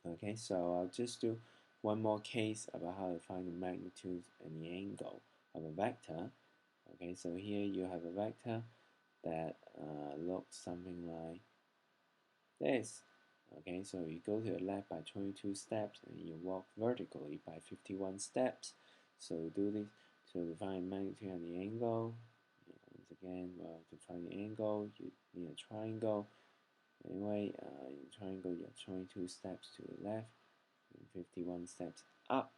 Okay, so I'll just do one more case about how to find the magnitude and the angle of a vector. Okay, so here you have a vector that looks something like this. Okay, so you go to the left by 22 steps and you walk vertically by 51 steps. So do this to find magnitude and the angle. Once again, well, to find the angle, you need a triangle. Anyway, in triangle, you have 22 steps to the left and 51 steps up.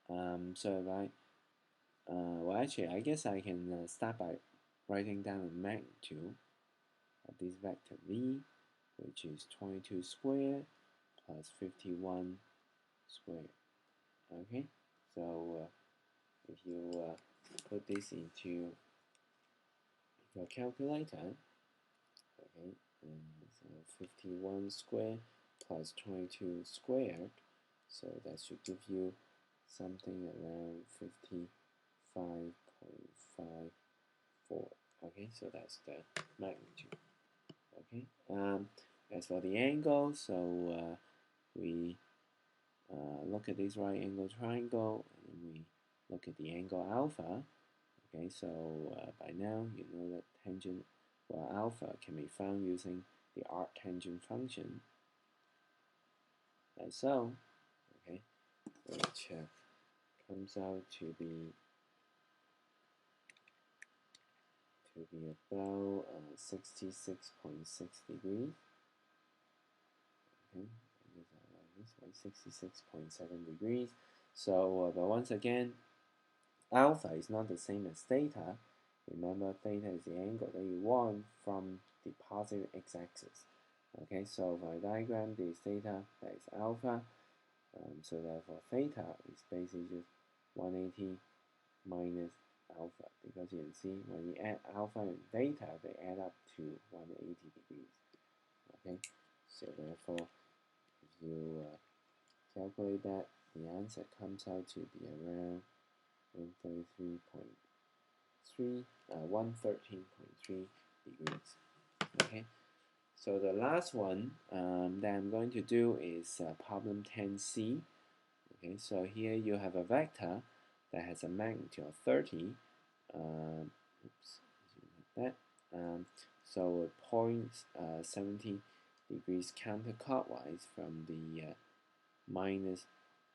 So if well, actually, I guess I can start by writing down the magnitude of this vector v, which is 22 squared plus 51 squared. Okay, so if you put this into your calculator, okay, so 51 squared plus 22 squared, so that should give you something around 55.54. Okay, so that's the magnitude. Okay, as for the angle, so we look at this right angle triangle and we look at the angle alpha. Okay, so by now you know that tangent, well, alpha can be found using the arctangent function, like so. Okay, which comes out to be about 66.6 degrees. Okay, this one 66.7 degrees. So, but once again, alpha is not the same as theta. Remember, theta is the angle that you want from the positive x-axis. Okay, so for a diagram, this is theta, that is alpha. So therefore, theta is basically just 180 minus alpha, because you can see when you add alpha and theta, they add up to 180 degrees. Okay, so therefore, if you calculate that, the answer comes out to be around 113.3 degrees. Okay, so the last one that I'm going to do is problem 10c. Okay, so here you have a vector that has a magnitude of 30. Oops, like that. So it points 70 degrees counterclockwise from the minus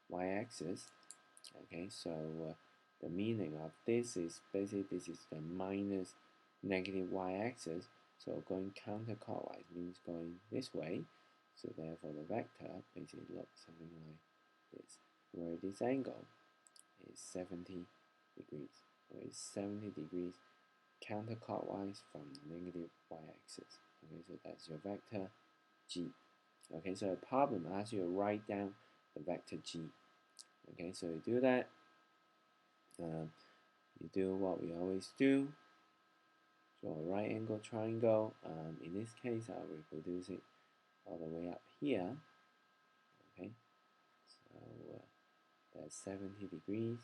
y-axis. Okay, so the meaning of this is basically this is the minus negative y-axis. So going counterclockwise means going this way. So therefore the vector basically looks something like this, where this angle is 70 degrees, or is 70 degrees counterclockwise from the negative y-axis. Okay, so that's your vector g. Okay, so the problem asks you to write down the vector g. Okay, so you do that. You do what we always do. Draw a right angle triangle. In this case, I'll reproduce it all the way up here. Okay, so that's 70 degrees.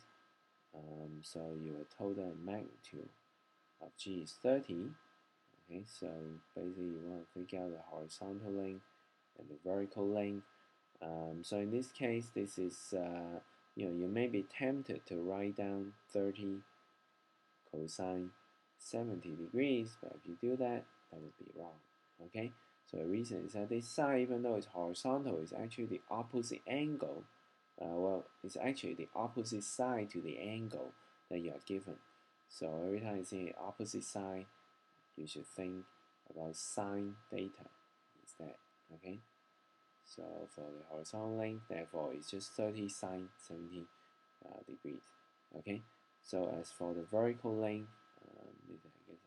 So your total magnitude of g is 30. Okay, so basically you want to figure out the horizontal length and the vertical length. So in this case, this is you may be tempted to write down 30 cosine 70 degrees, but if you do that, that would be wrong. Okay, so the reason is that this side, even though it's horizontal, is actually the opposite angle. Well, it's actually the opposite side to the angle that you are given. So every time you see opposite side, you should think about sine theta instead. Okay, so for the horizontal length, therefore it's just 30 sine 70 degrees. Okay, so as for the vertical length, I guess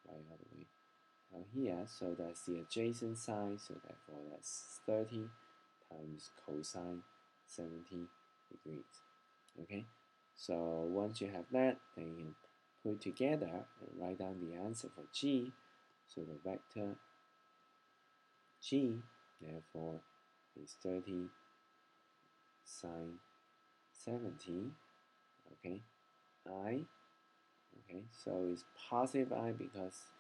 I'll write all the way down here. So that's the adjacent side. So therefore that's 30 times cosine 70 degrees. Okay, so once you have that, then you can put together and write down the answer for g. So the vector g, therefore, is 30 sine 70. Okay, I. Okay, so it's positive I because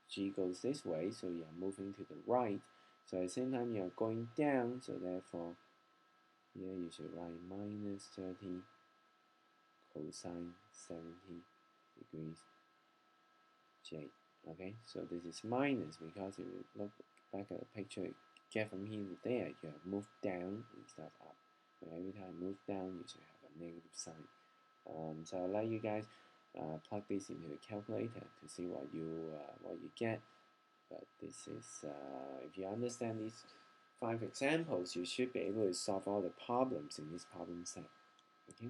g goes this way, so you are moving to the right. So at the same time, you are going down, so therefore, here you should write minus 30 cosine 70 degrees J. Okay, so this is minus because if you look back at the picture, you get from here to there, you have moved down instead of up. So every time you move down, you should have a negative sign. So I'll let you guys plug this into a calculator to see what you get. But this is if you understand these 5 examples, you should be able to solve all the problems in this problem set. Okay.